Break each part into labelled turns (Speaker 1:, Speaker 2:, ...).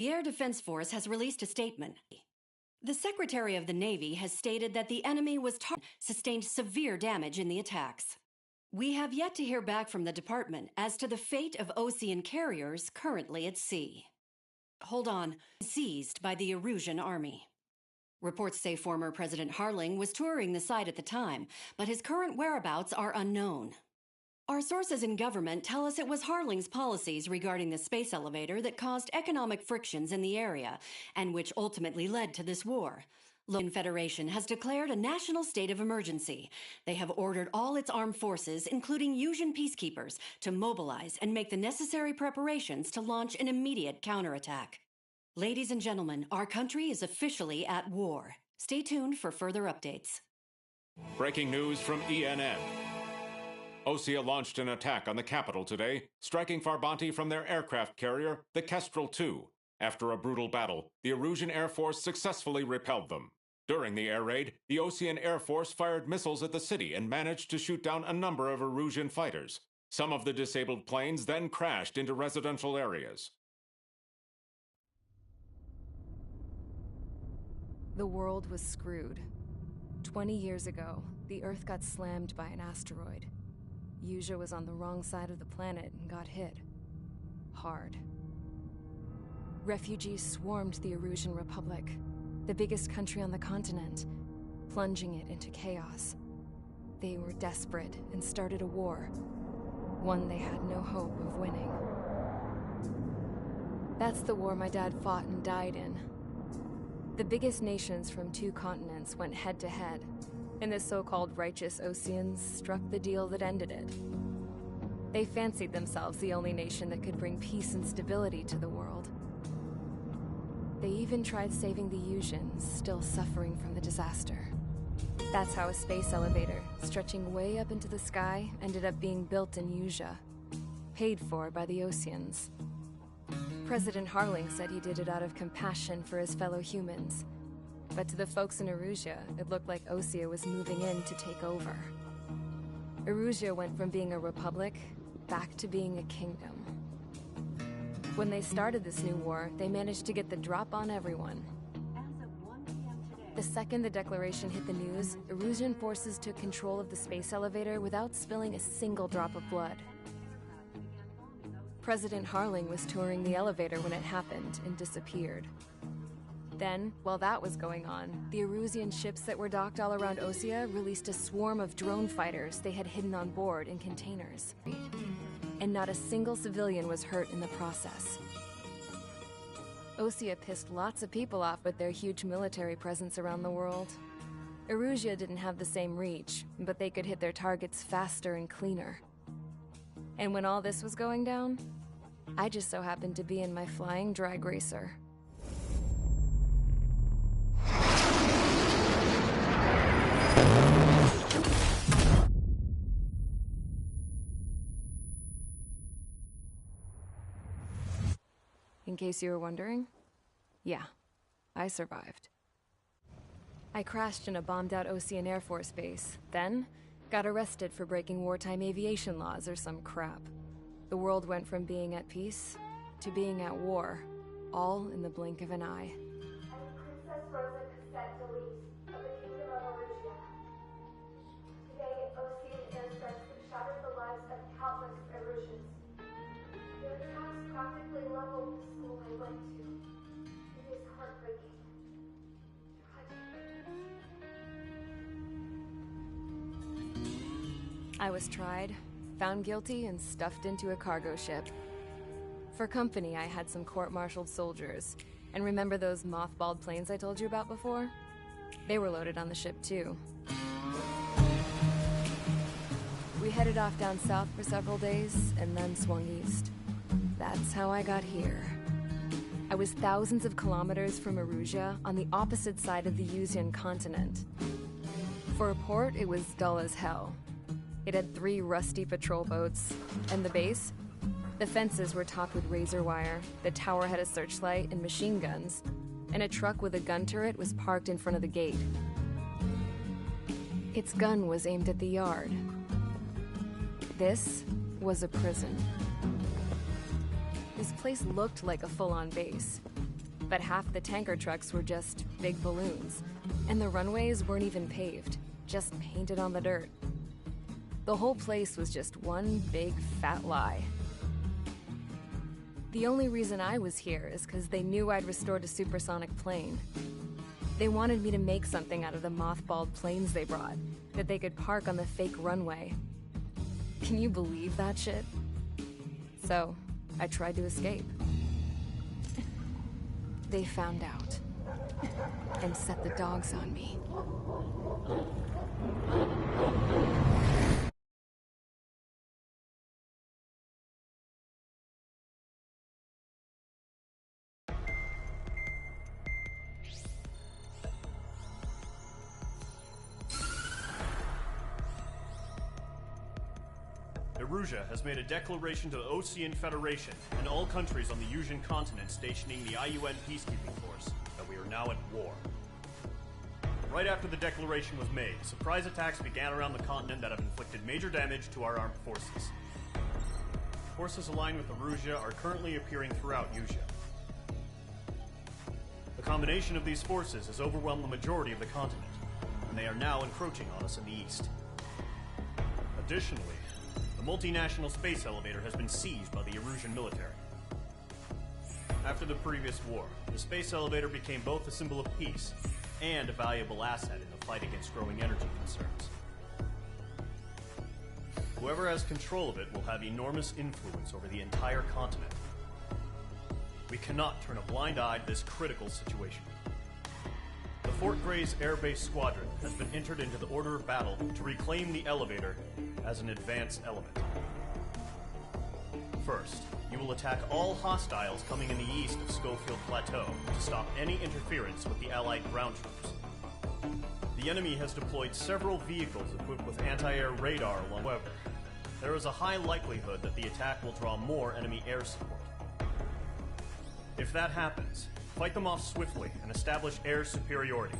Speaker 1: The Air Defense Force has released a statement. The Secretary of the Navy has stated that the enemy sustained severe damage in the attacks. We have yet to hear back from the department as to the fate of ocean carriers currently at sea. Hold on. Seized by the Erusian army. Reports say former President Harling was touring the site at the time, but his current whereabouts are unknown. Our sources in government tell us it was Harling's policies regarding the space elevator that caused economic frictions in the area, and which ultimately led to this war. The Federation has declared a national state of emergency. They have ordered all its armed forces, including Usian peacekeepers, to mobilize and make the necessary preparations to launch an immediate counterattack. Ladies and gentlemen, our country is officially at war. Stay tuned for further updates.
Speaker 2: Breaking news from ENN. Osea launched an attack on the capital today, striking Farbanti from their aircraft carrier, the Kestrel II. After a brutal battle, the Erusian Air Force successfully repelled them. During the air raid, the Osean Air Force fired missiles at the city and managed to shoot down a number of Erusian fighters. Some of the disabled planes then crashed into residential areas.
Speaker 3: The world was screwed. 20 years ago, the Earth got slammed by an asteroid. Usia was on the wrong side of the planet and got hit. Hard. Refugees swarmed the Erusian Republic, the biggest country on the continent, plunging it into chaos. They were desperate and started a war, one they had no hope of winning. That's the war my dad fought and died in. The biggest nations from 2 continents went head-to-head, and the so-called righteous Oseans struck the deal that ended it. They fancied themselves the only nation that could bring peace and stability to the world. They even tried saving the Usians, still suffering from the disaster. That's how a space elevator, stretching way up into the sky, ended up being built in Usia, paid for by the Oseans. President Harling said he did it out of compassion for his fellow humans. But to the folks in Erusia, it looked like Osea was moving in to take over. Erusia went from being a republic back to being a kingdom. When they started this new war, they managed to get the drop on everyone. The second the declaration hit the news, Erusian forces took control of the space elevator without spilling a single drop of blood. President Harling was touring the elevator when it happened and disappeared. Then, while that was going on, the Erusian ships that were docked all around Osea released a swarm of drone fighters they had hidden on board in containers. And not a single civilian was hurt in the process. Osea pissed lots of people off with their huge military presence around the world. Erusia didn't have the same reach, but they could hit their targets faster and cleaner. And when all this was going down, I just so happened to be in my flying drag racer. In case you were wondering, yeah, I survived. I crashed in a bombed-out Osean Air Force base, then got arrested for breaking wartime aviation laws or some crap. The world went from being at peace to being at war, all in the blink of an eye.
Speaker 4: Princess Rosa Cassette Delise of the Kingdom of Erusia. Today, Osean airstrikes have shattered the lives of countless Erusians. Their attacks practically leveled the school I went to. It is heartbreaking. Tragic.
Speaker 3: I was tried, found guilty, and stuffed into a cargo ship. For company, I had some court-martialed soldiers. And remember those mothballed planes I told you about before? They were loaded on the ship, too. We headed off down south for several days, and then swung east. That's how I got here. I was thousands of kilometers from Erusia, on the opposite side of the Usian continent. For a port, it was dull as hell. It had 3 rusty patrol boats, and the base? The fences were topped with razor wire, the tower had a searchlight and machine guns, and a truck with a gun turret was parked in front of the gate. Its gun was aimed at the yard. This was a prison. This place looked like a full-on base. but half the tanker trucks were just big balloons, and the runways weren't even paved, just painted on the dirt. The whole place was just one big fat lie. The only reason I was here is because they knew I'd restored a supersonic plane. They wanted me to make something out of the mothballed planes they brought, that they could park on the fake runway. Can you believe that shit? So, I tried to escape. They found out, and set the dogs on me.
Speaker 5: Erusia has made a declaration to the Ocean Federation and all countries on the Yusian continent stationing the IUN peacekeeping force that we are now at war. Right after the declaration was made, surprise attacks began around the continent that have inflicted major damage to our armed forces. Forces aligned with Erusia are currently appearing throughout Yusia. The combination of these forces has overwhelmed the majority of the continent, and they are now encroaching on us in the east. Additionally, the multinational space elevator has been seized by the Erusian military. After the previous war, the space elevator became both a symbol of peace and a valuable asset in the fight against growing energy concerns. Whoever has control of it will have enormous influence over the entire continent. We cannot turn a blind eye to this critical situation. The Fort Gray's Air Base Squadron has been entered into the order of battle to reclaim the elevator as an advance element. First, you will attack all hostiles coming in the east of Schofield Plateau to stop any interference with the Allied ground troops. The enemy has deployed several vehicles equipped with anti-air radar along. However, there is a high likelihood that the attack will draw more enemy air support. If that happens, fight them off swiftly and establish air superiority.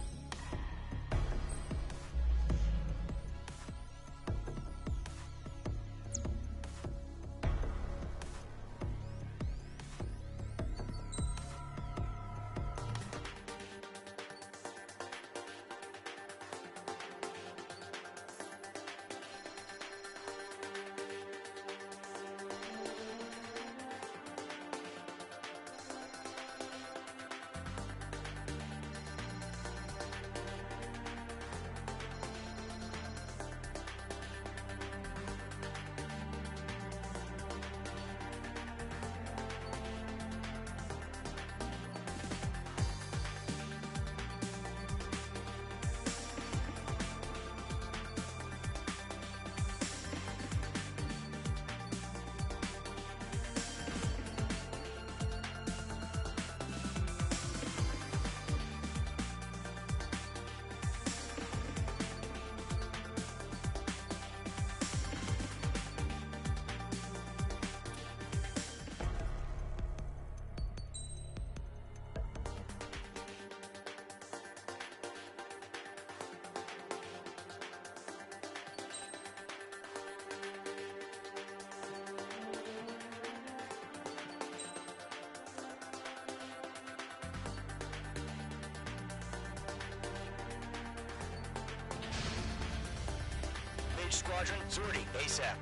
Speaker 6: Squadron, sortie ASAP.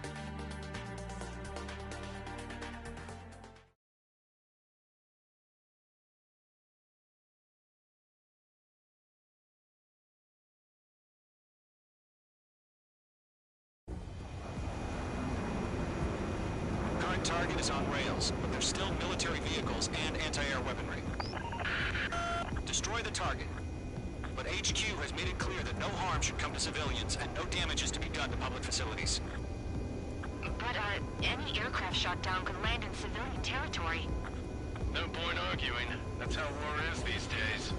Speaker 6: Current target is on rails, but there's still military vehicles and anti-air weaponry. Destroy the target. But HQ has made it clear that no harm should come to civilians and no damage is to be done to public facilities.
Speaker 7: But, any aircraft shot down could land in civilian territory.
Speaker 8: No point arguing. That's how war is these days.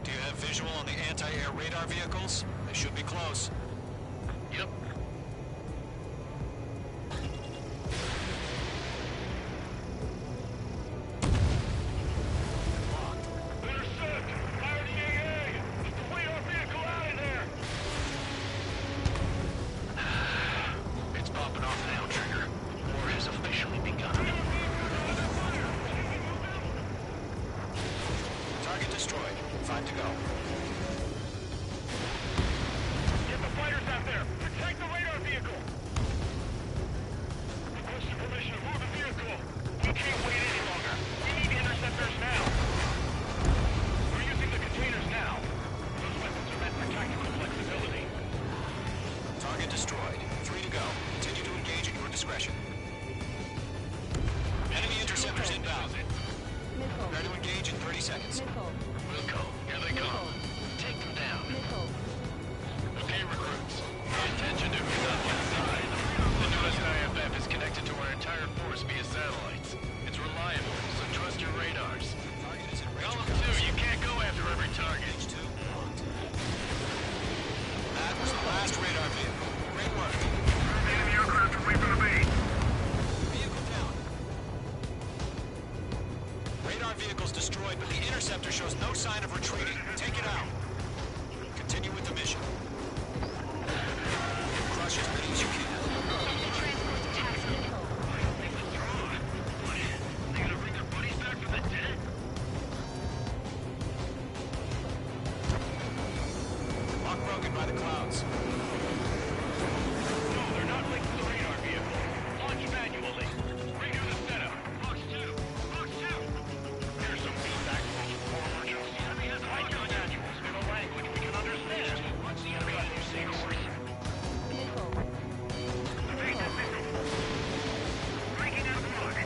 Speaker 6: Do you have visual on the anti-air radar vehicles? They should be close.
Speaker 8: Yep.
Speaker 6: Locked.
Speaker 8: Intercept!
Speaker 6: Time to go.
Speaker 8: Get the fighters out there! Protect the radar vehicle! Requesting permission to move the vehicle. We can't wait any longer. We need interceptors now. We're using the containers now. Those weapons are meant for tactical flexibility.
Speaker 6: Target destroyed. 3 to go. Continue to engage at your discretion. Enemy interceptors inbound. Prepare to engage in 30 seconds.
Speaker 8: Wilco, here they come. Take them down. Okay, recruits. Pay attention to who's up inside. The newest IFF is connected to our entire force via satellites. It's reliable, so trust your radars. Column 2, you can't go after every target.
Speaker 6: That was the last radar vehicle. Great work.
Speaker 8: Enemy aircraft away from the base.
Speaker 6: Vehicle down. Radar vehicle's destroyed, but the interceptor shows no sign of retreating. Take it out. Continue with the mission. Crush as many as you can.
Speaker 8: They gonna bring their buddies back from the dead?
Speaker 6: Lock broken by the clouds.
Speaker 8: No, they're not linked to the radar vehicle. Launch manually. Redo the setup. Box 2. Box 2. Here's some feedback from those forward. The enemy has launch manuals in a language we can understand. What's the enemy using? Evade that missile. Breaking out of luck.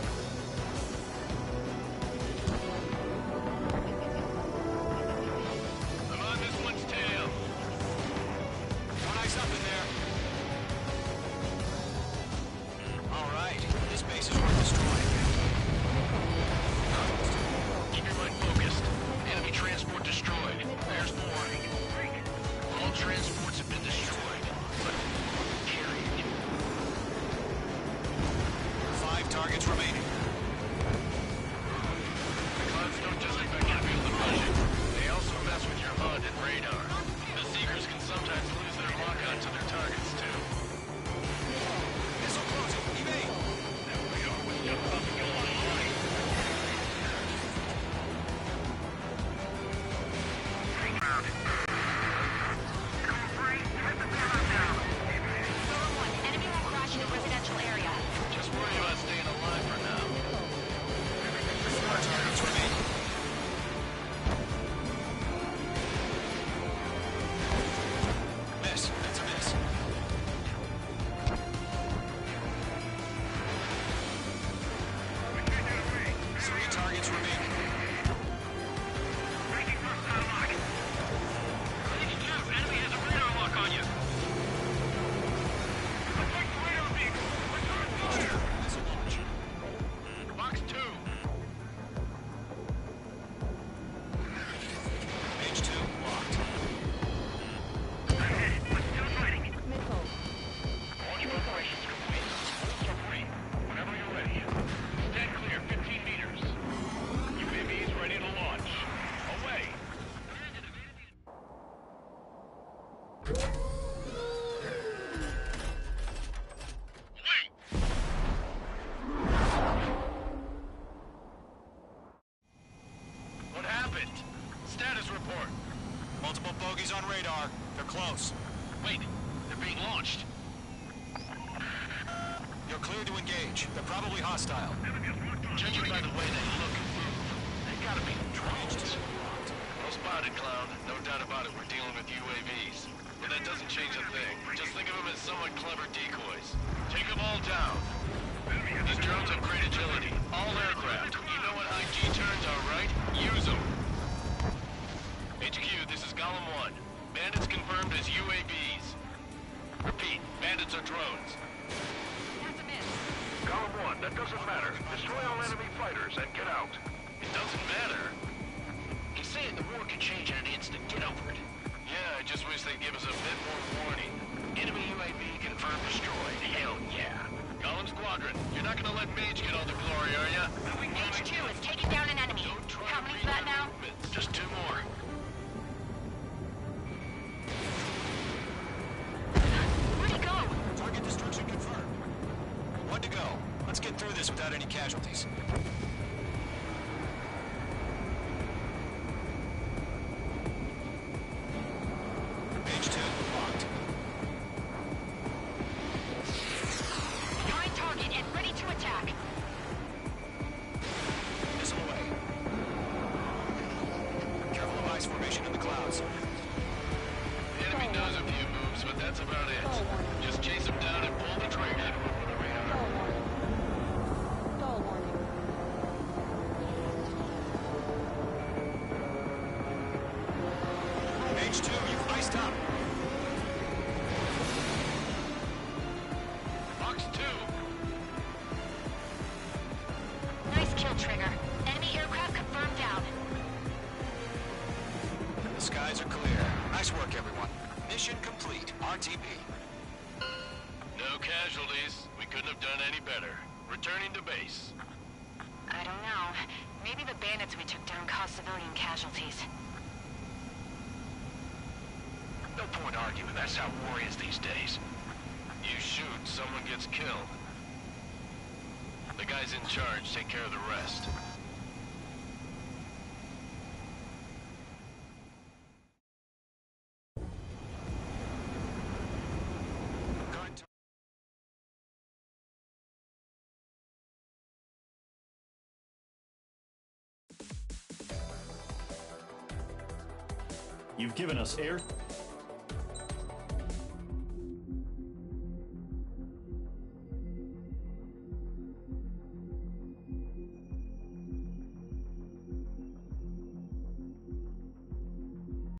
Speaker 8: I'm on this one's tail.
Speaker 6: One eye's up in there. All right. This base is worth destroying.
Speaker 8: Keep your mind focused. Enemy transport destroyed. There's more. All transports have been destroyed. But carried.
Speaker 6: 5 targets remaining.
Speaker 8: The clouds don't just affect your field of vision. They also mess with your HUD and radar. The Seekers can sometimes lose their lock-on to their targets, too.
Speaker 6: Missile closing. Evade.
Speaker 8: That radar was just about to go online.
Speaker 7: Enemy will crash in a residential area.
Speaker 8: Just worry about staying alive for now.
Speaker 6: 4 targets remaining. Miss. That's a miss. Three targets remaining.
Speaker 8: Breaking hostile lock. H2, enemy has a radar lock on you. Attack the radar vehicle. Return fire.
Speaker 6: Missile launch.
Speaker 8: Box 2.
Speaker 6: H2 locked.
Speaker 8: Ahead, but still fighting. Launch preparations complete. Bolts are free. Whenever you're ready. Stand clear, 15 meters. UAVs ready to launch. Away. Wait! What happened? Status report.
Speaker 6: Multiple bogies on radar. They're close.
Speaker 8: Wait, they're being launched.
Speaker 6: You're clear to engage. They're probably hostile.
Speaker 8: Judging by the way they look and move, they gotta be drones. Well spotted, Clown. No doubt about it, we're dealing with UAVs. But that doesn't change a thing. Just think of them as somewhat clever decoys. Take them all down. These drones have great agility. All aircraft. You know what high G turns are, right? Use them. HQ, this is Golem 1. Bandits confirmed as UAVs. Repeat, bandits are drones. Golem 1, that doesn't matter. Destroy all enemy fighters and get out. It doesn't matter? He's saying the war could change in an instant. Get over it. Yeah, I just wish they'd give us a bit more warning. Enemy UAV confirmed destroyed. Hell yeah. Golem Squadron, you're not gonna let Mage get all the glory, are ya?
Speaker 7: H2 is taking down an enemy. How many's that now?
Speaker 8: Just 2 more.
Speaker 7: Where'd he go?
Speaker 6: Target destruction confirmed. 1 to go. Let's get through this without any casualties. base formation in the clouds.
Speaker 8: The enemy does a few moves, but that's about it. Just chase them down and pull the trigger.
Speaker 9: Stall warning.
Speaker 6: H2, you've iced up.
Speaker 8: Box 2.
Speaker 7: Nice kill, Trigger. Enemy aircraft confirmed down.
Speaker 6: The skies are clear. Nice work, everyone. Mission complete. RTB.
Speaker 8: No casualties. We couldn't have done any better. Returning to base.
Speaker 7: I don't know. Maybe the bandits we took down caused civilian casualties.
Speaker 8: No point arguing. That's how war is these days. You shoot, someone gets killed. The guys in charge take care of the rest.
Speaker 5: You've given us air...